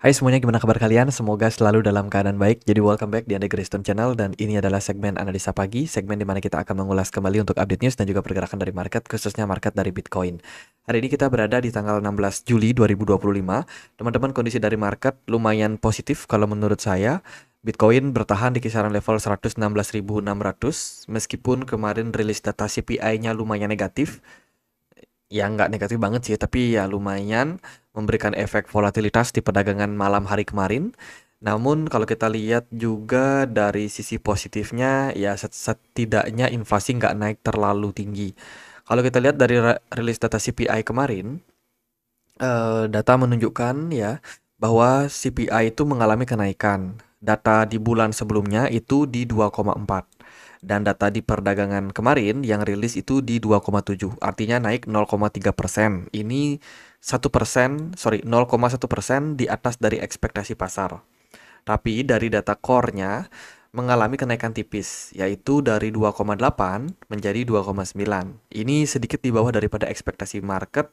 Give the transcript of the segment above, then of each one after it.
Hai semuanya, gimana kabar kalian? Semoga selalu dalam keadaan baik. Jadi welcome back di Anda Greystone Channel dan ini adalah segmen Analisa Pagi, segmen di mana kita akan mengulas kembali untuk update news dan juga pergerakan dari market, khususnya market dari Bitcoin. Hari ini kita berada di tanggal 16 Juli 2025. Teman-teman, kondisi dari market lumayan positif kalau menurut saya. Bitcoin bertahan di kisaran level 116.600 meskipun kemarin rilis data CPI-nya lumayan negatif. Ya nggak negatif banget sih, tapi ya lumayan memberikan efek volatilitas di perdagangan malam hari kemarin. Namun kalau kita lihat juga dari sisi positifnya, ya setidaknya inflasi nggak naik terlalu tinggi. Kalau kita lihat dari rilis data CPI kemarin, data menunjukkan ya bahwa CPI itu mengalami kenaikan. Data di bulan sebelumnya itu di 2,4 dan data di perdagangan kemarin yang rilis itu di 2,7, artinya naik 0,3%. Ini 0,1% di atas dari ekspektasi pasar. Tapi dari data core-nya mengalami kenaikan tipis, yaitu dari 2,8 menjadi 2,9. Ini sedikit di bawah daripada ekspektasi market,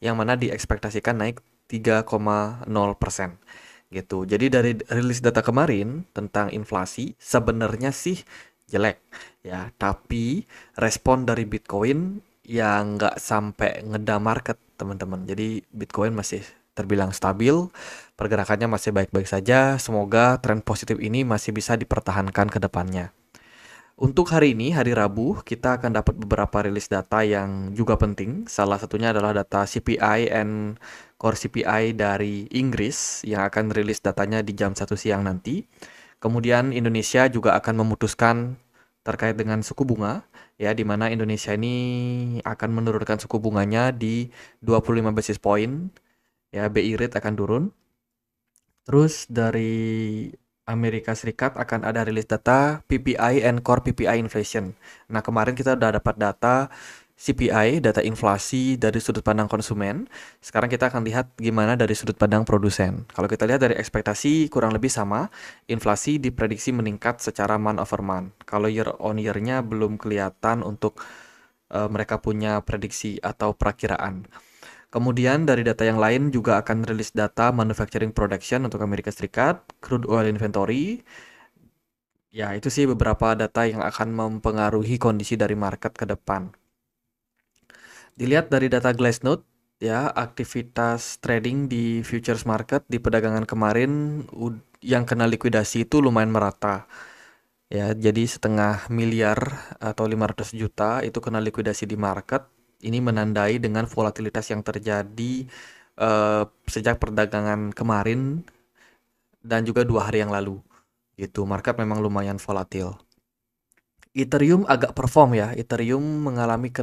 yang mana diekspektasikan naik 3,0% gitu. Jadi dari rilis data kemarin tentang inflasi sebenarnya sih jelek ya, tapi respon dari Bitcoin ya nggak sampai ngedam market teman-teman. Jadi Bitcoin masih terbilang stabil, pergerakannya masih baik-baik saja. Semoga tren positif ini masih bisa dipertahankan ke depannya. Untuk hari ini, hari Rabu, kita akan dapat beberapa rilis data yang juga penting. Salah satunya adalah data CPI and Core CPI dari Inggris yang akan rilis datanya di jam 1 siang nanti. Kemudian Indonesia juga akan memutuskan terkait dengan suku bunga, ya, di mana Indonesia ini akan menurunkan suku bunganya di 25 basis point, ya, BI rate akan turun. Terus dari Amerika Serikat akan ada rilis data PPI and Core PPI inflation. Nah, kemarin kita udah dapat data CPI, data inflasi dari sudut pandang konsumen. Sekarang kita akan lihat gimana dari sudut pandang produsen. Kalau kita lihat dari ekspektasi kurang lebih sama, inflasi diprediksi meningkat secara month over month. Kalau year on year-nya belum kelihatan untuk mereka punya prediksi atau perakiraan. Kemudian dari data yang lain juga akan rilis data manufacturing production untuk Amerika Serikat, crude oil inventory. Ya, itu sih beberapa data yang akan mempengaruhi kondisi dari market ke depan. Dilihat dari data Glassnode, ya, aktivitas trading di futures market di perdagangan kemarin yang kena likuidasi itu lumayan merata. Ya, jadi 500 miliar atau 500 juta itu kena likuidasi di market. Ini menandai dengan volatilitas yang terjadi sejak perdagangan kemarin dan juga 2 hari yang lalu. Gitu, market memang lumayan volatil. Ethereum agak perform ya. Ethereum mengalami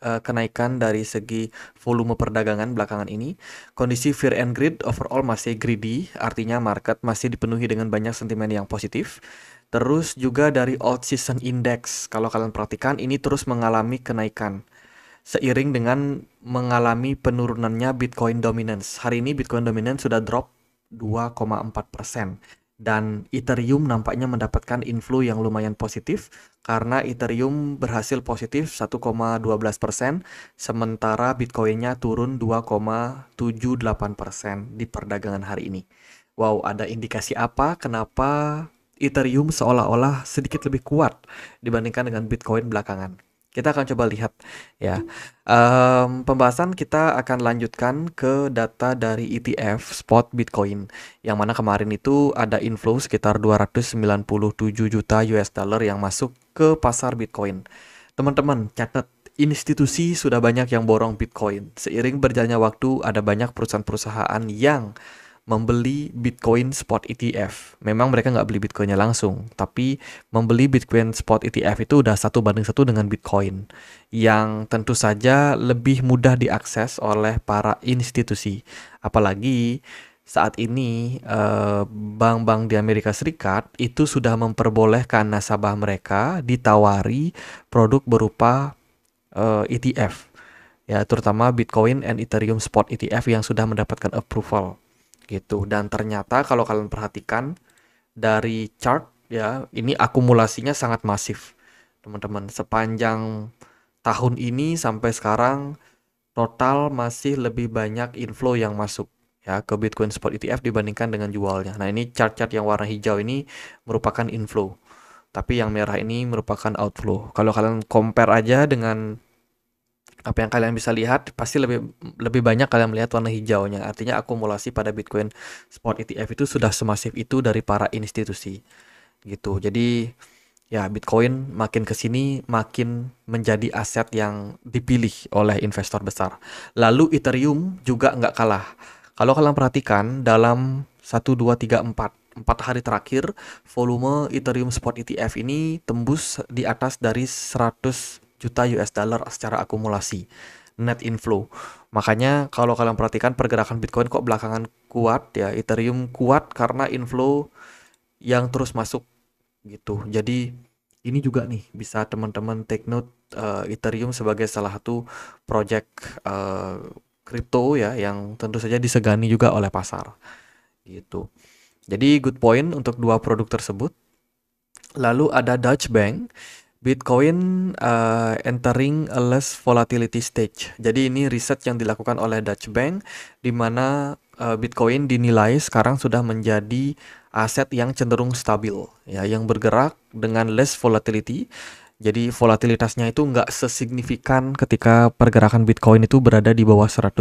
kenaikan dari segi volume perdagangan belakangan ini. Kondisi fear and greed overall masih greedy, artinya market masih dipenuhi dengan banyak sentimen yang positif. Terus juga dari Old Season Index, kalau kalian perhatikan ini terus mengalami kenaikan seiring dengan mengalami penurunannya Bitcoin dominance. Hari ini Bitcoin dominance sudah drop 2,4%. Dan Ethereum nampaknya mendapatkan inflow yang lumayan positif karena Ethereum berhasil positif 1,12%, sementara Bitcoinnya turun 2,78% di perdagangan hari ini. Wow, ada indikasi apa kenapa Ethereum seolah-olah sedikit lebih kuat dibandingkan dengan Bitcoin belakangan? Kita akan coba lihat ya. Pembahasan kita akan lanjutkan ke data dari ETF spot Bitcoin, yang mana kemarin itu ada inflow sekitar 297 juta US dollar yang masuk ke pasar Bitcoin. Teman-teman, catat, institusi sudah banyak yang borong Bitcoin. Seiring berjalannya waktu, ada banyak perusahaan-perusahaan yang membeli Bitcoin spot ETF. Memang mereka nggak beli Bitcoinnya langsung, tapi membeli Bitcoin spot ETF itu udah 1:1 dengan Bitcoin, yang tentu saja lebih mudah diakses oleh para institusi. Apalagi saat ini bank-bank di Amerika Serikat itu sudah memperbolehkan nasabah mereka ditawari produk berupa ETF, ya, terutama Bitcoin and Ethereum spot ETF yang sudah mendapatkan approval gitu. Dan ternyata kalau kalian perhatikan dari chart ya, ini akumulasinya sangat masif teman-teman. Sepanjang tahun ini sampai sekarang total masih lebih banyak inflow yang masuk ya ke Bitcoin Spot ETF dibandingkan dengan jualnya. Nah, ini chart-chart yang warna hijau ini merupakan inflow, tapi yang merah ini merupakan outflow. Kalau kalian compare aja dengan apa yang kalian bisa lihat, pasti lebih lebih banyak kalian melihat warna hijaunya. Artinya akumulasi pada Bitcoin Spot ETF itu sudah semasif itu dari para institusi gitu. Jadi ya Bitcoin makin ke sini makin menjadi aset yang dipilih oleh investor besar. Lalu Ethereum juga nggak kalah. Kalau kalian perhatikan dalam 1, 2, 3, 4 hari terakhir, volume Ethereum Spot ETF ini tembus di atas dari 100 juta US dollar secara akumulasi net inflow. Makanya kalau kalian perhatikan pergerakan Bitcoin kok belakangan kuat ya, Ethereum kuat karena inflow yang terus masuk gitu. Jadi ini juga nih bisa teman-teman take note, Ethereum sebagai salah satu project kripto ya yang tentu saja disegani juga oleh pasar gitu. Jadi good point untuk dua produk tersebut. Lalu ada Deutsche Bank, Bitcoin entering a less volatility stage. Jadi ini riset yang dilakukan oleh Deutsche Bank di mana Bitcoin dinilai sekarang sudah menjadi aset yang cenderung stabil ya, yang bergerak dengan less volatility. Jadi volatilitasnya itu nggak sesignifikan ketika pergerakan Bitcoin itu berada di bawah 100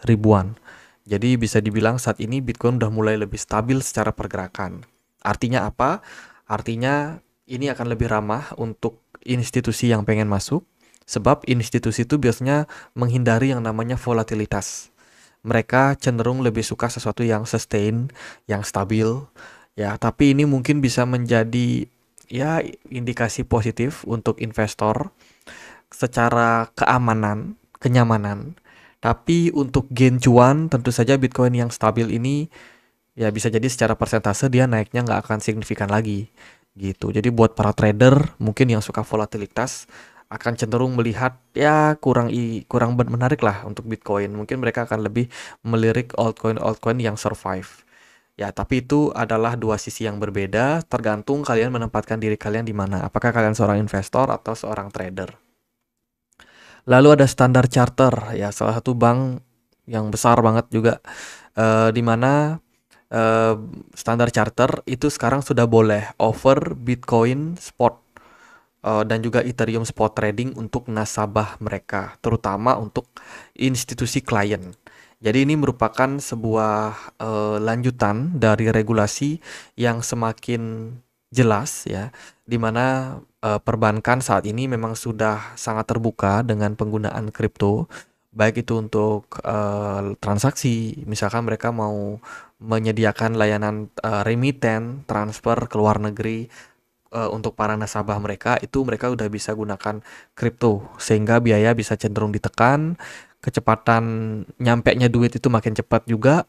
ribuan. Jadi bisa dibilang saat ini Bitcoin udah mulai lebih stabil secara pergerakan. Artinya apa? Artinya ini akan lebih ramah untuk institusi yang pengen masuk, sebab institusi itu biasanya menghindari yang namanya volatilitas. Mereka cenderung lebih suka sesuatu yang sustain, yang stabil, ya. Tapi ini mungkin bisa menjadi ya indikasi positif untuk investor secara keamanan, kenyamanan. Tapi untuk gain cuan, tentu saja Bitcoin yang stabil ini ya bisa jadi secara persentase dia naiknya nggak akan signifikan lagi gitu. Jadi buat para trader mungkin yang suka volatilitas akan cenderung melihat ya kurang menarik lah untuk Bitcoin. Mungkin mereka akan lebih melirik altcoin yang survive. Ya, tapi itu adalah dua sisi yang berbeda, tergantung kalian menempatkan diri kalian di mana. Apakah kalian seorang investor atau seorang trader? Lalu ada Standard Charter, ya salah satu bank yang besar banget juga, di mana eh, Standard Charter itu sekarang sudah boleh offer Bitcoin spot dan juga Ethereum spot trading untuk nasabah mereka, terutama untuk institusi klien. Jadi ini merupakan sebuah lanjutan dari regulasi yang semakin jelas ya, di mana perbankan saat ini memang sudah sangat terbuka dengan penggunaan kripto, baik itu untuk transaksi, misalkan mereka mau menyediakan layanan remitten, transfer ke luar negeri untuk para nasabah mereka, itu mereka udah bisa gunakan kripto sehingga biaya bisa cenderung ditekan, kecepatan nyampenya duit itu makin cepat juga.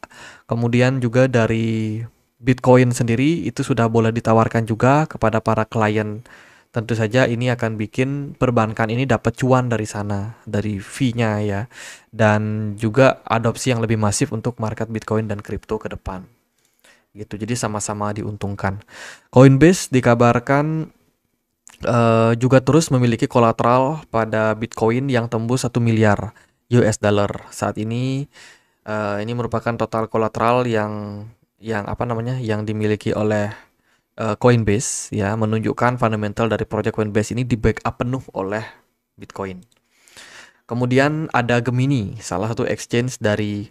Kemudian juga dari Bitcoin sendiri itu sudah boleh ditawarkan juga kepada para klien. Tentu saja ini akan bikin perbankan ini dapat cuan dari sana, dari fee-nya ya. Dan juga adopsi yang lebih masif untuk market Bitcoin dan kripto ke depan. Gitu. Jadi sama-sama diuntungkan. Coinbase dikabarkan juga terus memiliki kolateral pada Bitcoin yang tembus 1 miliar US dollar. Saat ini ini merupakan total kolateral yang apa namanya? Yang dimiliki oleh Coinbase ya, menunjukkan fundamental dari proyek Coinbase ini di backup penuh oleh Bitcoin. Kemudian ada Gemini, salah satu exchange dari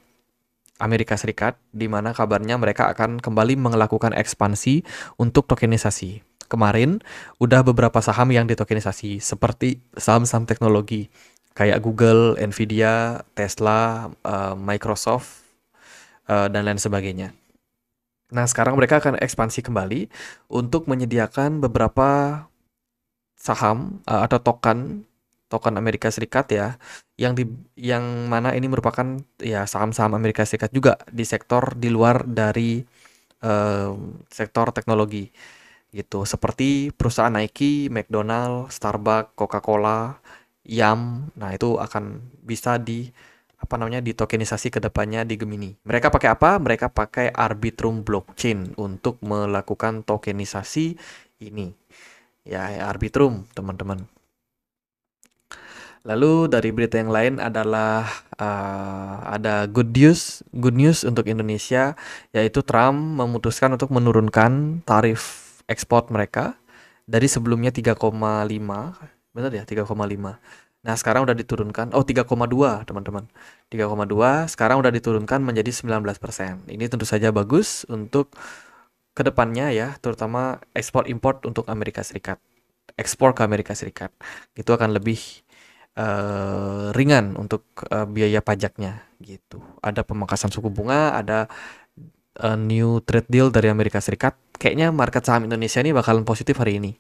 Amerika Serikat, di mana kabarnya mereka akan kembali melakukan ekspansi untuk tokenisasi. Kemarin udah beberapa saham yang ditokenisasi, seperti saham-saham teknologi kayak Google, Nvidia, Tesla, Microsoft, dan lain sebagainya. Nah, sekarang mereka akan ekspansi kembali untuk menyediakan beberapa saham atau token Amerika Serikat ya, yang mana ini merupakan ya saham-saham Amerika Serikat juga di sektor di luar dari sektor teknologi gitu, seperti perusahaan Nike, McDonald, Starbucks, Coca-Cola, Yum. Nah, itu akan bisa apa namanya ditokenisasi ke depannya di Gemini. Mereka pakai apa? Mereka pakai Arbitrum blockchain untuk melakukan tokenisasi ini. Ya, Arbitrum, teman-teman. Lalu dari berita yang lain adalah ada good news untuk Indonesia, yaitu Trump memutuskan untuk menurunkan tarif ekspor mereka dari sebelumnya 3,5, benar ya 3,5. Nah sekarang udah diturunkan, oh 3,2 teman-teman, 3,2 sekarang udah diturunkan menjadi 19%. Ini tentu saja bagus untuk kedepannya ya, terutama ekspor import untuk Amerika Serikat, ekspor ke Amerika Serikat, itu akan lebih ringan untuk biaya pajaknya gitu. Ada pemangkasan suku bunga, ada new trade deal dari Amerika Serikat. Kayaknya market saham Indonesia ini bakalan positif hari ini.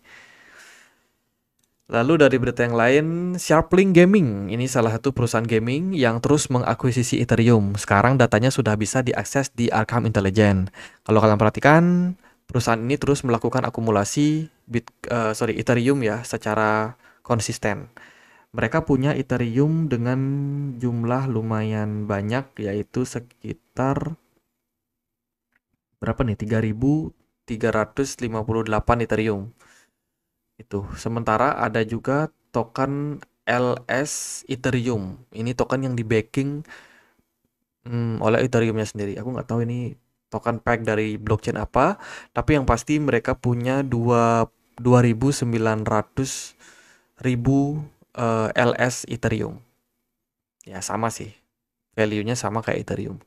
Lalu dari berita yang lain, Sharplink Gaming. Ini salah satu perusahaan gaming yang terus mengakuisisi Ethereum. Sekarang datanya sudah bisa diakses di Arkham Intelligence. Kalau kalian perhatikan, perusahaan ini terus melakukan akumulasi Ethereum ya secara konsisten. Mereka punya Ethereum dengan jumlah lumayan banyak, yaitu sekitar berapa nih? 3.358 Ethereum. Itu. Sementara ada juga token LS Ethereum. Ini token yang di backing oleh Ethereumnya sendiri. Aku nggak tahu ini token peg dari blockchain apa, tapi yang pasti mereka punya 2.900 ribu LS Ethereum. Ya sama sih, value-nya sama kayak Ethereum.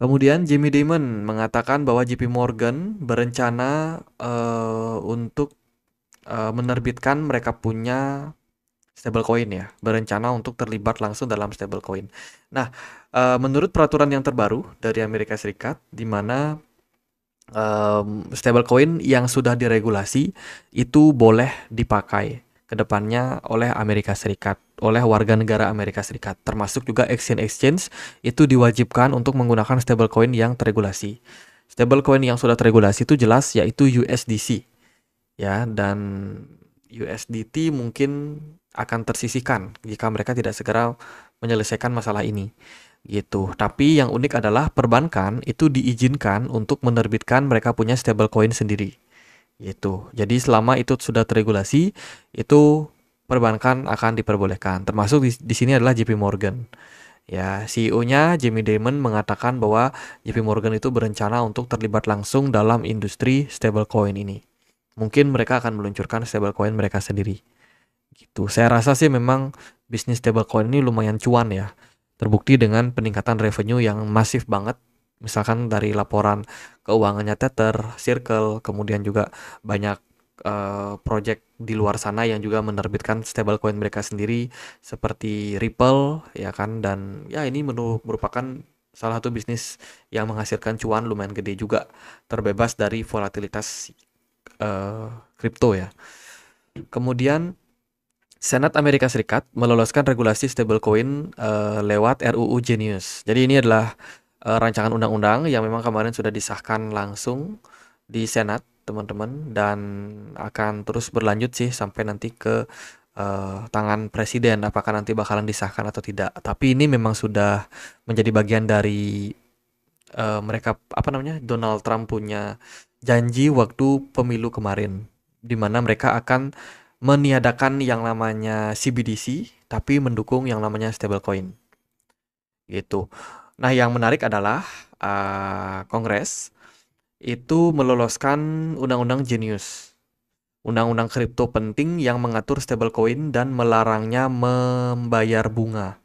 Kemudian Jamie Dimon mengatakan bahwa JP Morgan berencana untuk menerbitkan mereka punya stablecoin ya, berencana untuk terlibat langsung dalam stablecoin. Nah, menurut peraturan yang terbaru dari Amerika Serikat, di mana stablecoin yang sudah diregulasi itu boleh dipakai ke depannya oleh Amerika Serikat, oleh warga negara Amerika Serikat, termasuk juga exchange itu diwajibkan untuk menggunakan stablecoin yang terregulasi. Stablecoin yang sudah terregulasi itu jelas yaitu USDC. Ya, dan USDT mungkin akan tersisihkan jika mereka tidak segera menyelesaikan masalah ini gitu. Tapi yang unik adalah perbankan itu diizinkan untuk menerbitkan mereka punya stablecoin sendiri gitu. Jadi selama itu sudah terregulasi, itu perbankan akan diperbolehkan. Termasuk di sini adalah JP Morgan. Ya, CEO-nya Jamie Dimon mengatakan bahwa JP Morgan itu berencana untuk terlibat langsung dalam industri stablecoin ini. Mungkin mereka akan meluncurkan stablecoin mereka sendiri. Gitu. Saya rasa sih memang bisnis stablecoin ini lumayan cuan ya. Terbukti dengan peningkatan revenue yang masif banget. Misalkan dari laporan keuangannya Tether, Circle, kemudian juga banyak project di luar sana yang juga menerbitkan stablecoin mereka sendiri seperti Ripple ya kan, dan ya ini merupakan salah satu bisnis yang menghasilkan cuan lumayan gede juga, terbebas dari volatilitas kripto ya. Kemudian Senat Amerika Serikat meloloskan regulasi stablecoin lewat RUU Genius. Jadi ini adalah rancangan undang-undang yang memang kemarin sudah disahkan langsung di Senat, teman-teman, dan akan terus berlanjut sih sampai nanti ke tangan presiden, apakah nanti bakalan disahkan atau tidak. Tapi ini memang sudah menjadi bagian dari mereka, apa namanya, Donald Trump punya janji waktu pemilu kemarin, di mana mereka akan meniadakan yang namanya CBDC, tapi mendukung yang namanya stablecoin. Gitu. Nah, yang menarik adalah Kongres itu meloloskan Undang-Undang Genius, undang-undang kripto penting yang mengatur stablecoin dan melarangnya membayar bunga.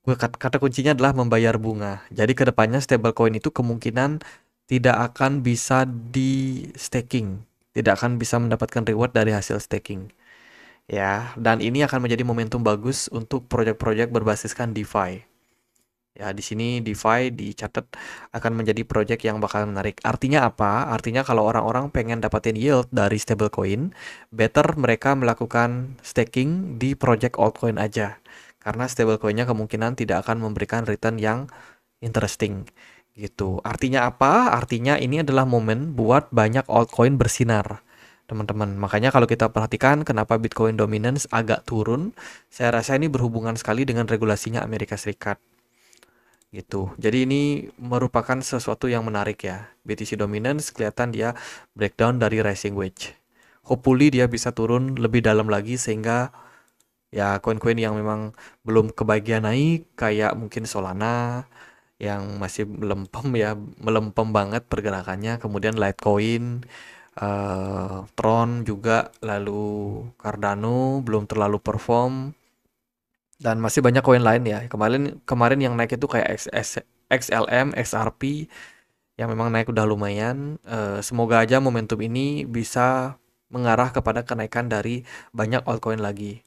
Kata kuncinya adalah membayar bunga. Jadi kedepannya stablecoin itu kemungkinan tidak akan bisa di staking, tidak akan bisa mendapatkan reward dari hasil staking. Ya, dan ini akan menjadi momentum bagus untuk proyek-proyek berbasiskan DeFi. Ya, di sini DeFi dicatat akan menjadi proyek yang bakal menarik. Artinya apa? Artinya kalau orang-orang pengen dapetin yield dari stablecoin, better mereka melakukan staking di project altcoin aja. Karena stablecoinnya kemungkinan tidak akan memberikan return yang interesting. Gitu. Artinya apa? Artinya ini adalah momen buat banyak altcoin bersinar, teman-teman. Makanya kalau kita perhatikan kenapa Bitcoin dominance agak turun, saya rasa ini berhubungan sekali dengan regulasinya Amerika Serikat. Gitu. Jadi ini merupakan sesuatu yang menarik ya. BTC dominance kelihatan dia breakdown dari rising wedge. Hopefully dia bisa turun lebih dalam lagi sehingga Ya, koin-koin yang memang belum kebagian naik kayak mungkin Solana yang masih melempem ya, melempem banget pergerakannya. Kemudian Litecoin, Tron juga, lalu Cardano belum terlalu perform dan masih banyak koin lain ya. Kemarin kemarin yang naik itu kayak XLM, XRP yang memang naik udah lumayan. Semoga aja momentum ini bisa mengarah kepada kenaikan dari banyak altcoin lagi.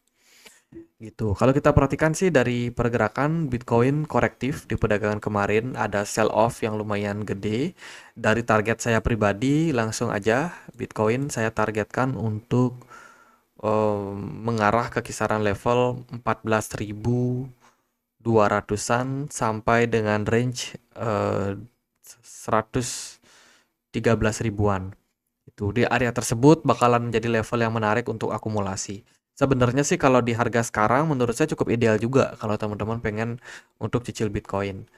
Gitu. Kalau kita perhatikan sih dari pergerakan Bitcoin korektif di perdagangan kemarin ada sell off yang lumayan gede. Dari target saya pribadi langsung aja Bitcoin saya targetkan untuk mengarah ke kisaran level 14.200-an sampai dengan range 113 ribuan. Itu di area tersebut bakalan menjadi level yang menarik untuk akumulasi. Sebenarnya sih kalau di harga sekarang menurut saya cukup ideal juga kalau teman-teman pengen untuk cicil Bitcoin.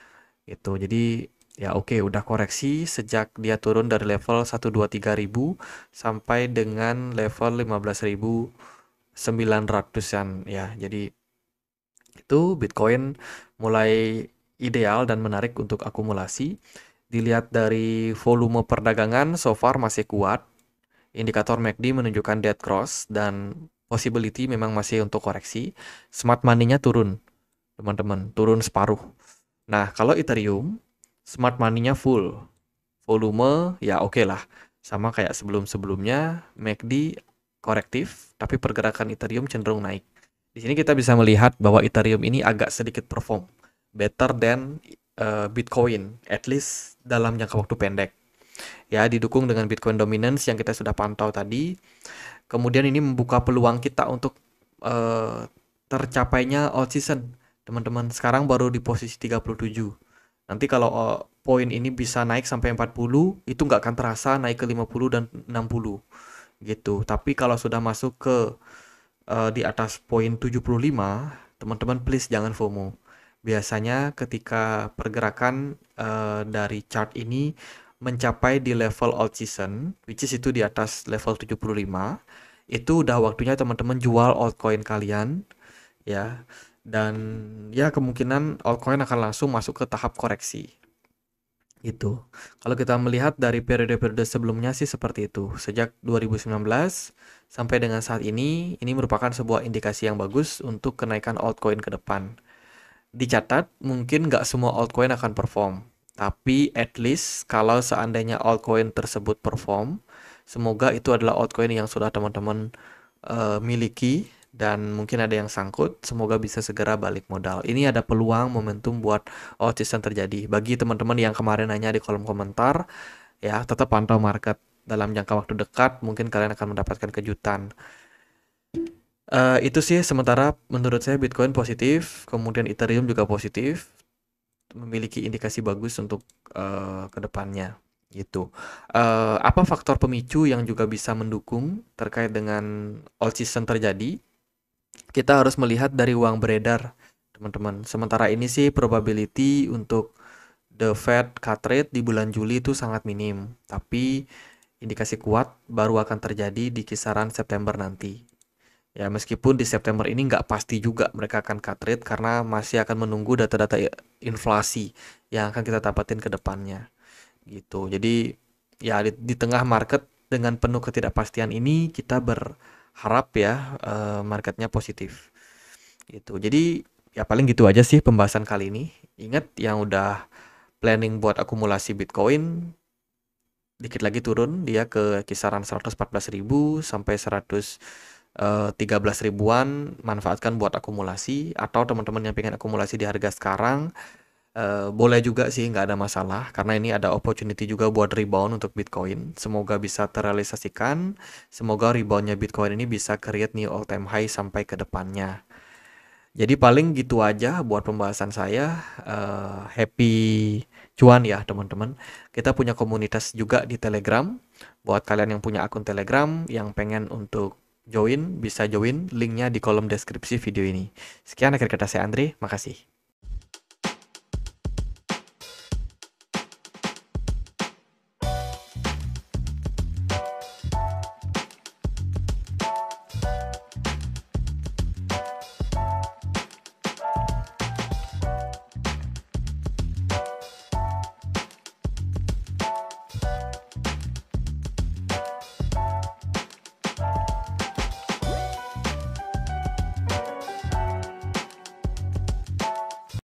Itu. Jadi ya oke udah koreksi sejak dia turun dari level 123 ribu sampai dengan level 15.900-an ya. Jadi itu Bitcoin mulai ideal dan menarik untuk akumulasi. Dilihat dari volume perdagangan so far masih kuat. Indikator MACD menunjukkan dead cross dan possibility memang masih untuk koreksi. Smart money-nya turun, teman-teman, turun separuh. Nah, kalau Ethereum, smart money-nya full. Volume ya oke lah. Sama kayak sebelum-sebelumnya, MACD korektif, tapi pergerakan Ethereum cenderung naik. Di sini kita bisa melihat bahwa Ethereum ini agak sedikit perform better than Bitcoin, at least dalam jangka waktu pendek. Ya, didukung dengan Bitcoin dominance yang kita sudah pantau tadi. Kemudian ini membuka peluang kita untuk eh, tercapainya all season. Teman-teman, sekarang baru di posisi 37. Nanti kalau poin ini bisa naik sampai 40, itu nggak akan terasa naik ke 50 dan 60 gitu. Tapi kalau sudah masuk ke di atas poin 75, teman-teman please jangan FOMO. Biasanya ketika pergerakan dari chart ini mencapai di level all season, which is itu di atas level 75, itu udah waktunya teman-teman jual altcoin kalian ya. Dan ya kemungkinan altcoin akan langsung masuk ke tahap koreksi. Gitu. Kalau kita melihat dari periode-periode sebelumnya sih seperti itu. Sejak 2019 sampai dengan saat ini merupakan sebuah indikasi yang bagus untuk kenaikan altcoin ke depan. Dicatat, mungkin nggak semua altcoin akan perform. Tapi at least kalau seandainya altcoin tersebut perform, semoga itu adalah altcoin yang sudah teman-teman miliki dan mungkin ada yang sangkut, semoga bisa segera balik modal. Ini ada peluang momentum buat all-season terjadi. Bagi teman-teman yang kemarin nanya di kolom komentar, ya tetap pantau market dalam jangka waktu dekat, mungkin kalian akan mendapatkan kejutan. Itu sih sementara menurut saya Bitcoin positif, kemudian Ethereum juga positif, memiliki indikasi bagus untuk kedepannya gitu. Apa faktor pemicu yang juga bisa mendukung terkait dengan all season terjadi? Kita harus melihat dari uang beredar, teman-teman. Sementara ini sih probability untuk the Fed cut rate di bulan Juli itu sangat minim, tapi indikasi kuat baru akan terjadi di kisaran September nanti. Ya, meskipun di September ini nggak pasti juga mereka akan cut rate karena masih akan menunggu data-data inflasi yang akan kita dapatin ke depannya. Gitu. Jadi ya di tengah market dengan penuh ketidakpastian ini kita berharap ya marketnya positif. Gitu. Jadi ya paling gitu aja sih pembahasan kali ini. Ingat yang udah planning buat akumulasi Bitcoin dikit lagi turun dia ke kisaran 114.000 sampai 13 ribuan, manfaatkan buat akumulasi. Atau teman-teman yang pengen akumulasi di harga sekarang boleh juga sih, nggak ada masalah karena ini ada opportunity juga buat rebound untuk Bitcoin. Semoga bisa terrealisasikan, semoga reboundnya Bitcoin ini bisa create new all time high sampai ke depannya. Jadi paling gitu aja buat pembahasan saya. Happy cuan ya teman-teman. Kita punya komunitas juga di Telegram. Buat kalian yang punya akun Telegram yang pengen untuk join, bisa join. Linknya di kolom deskripsi video ini. Sekian akhir kata saya Andre, makasih.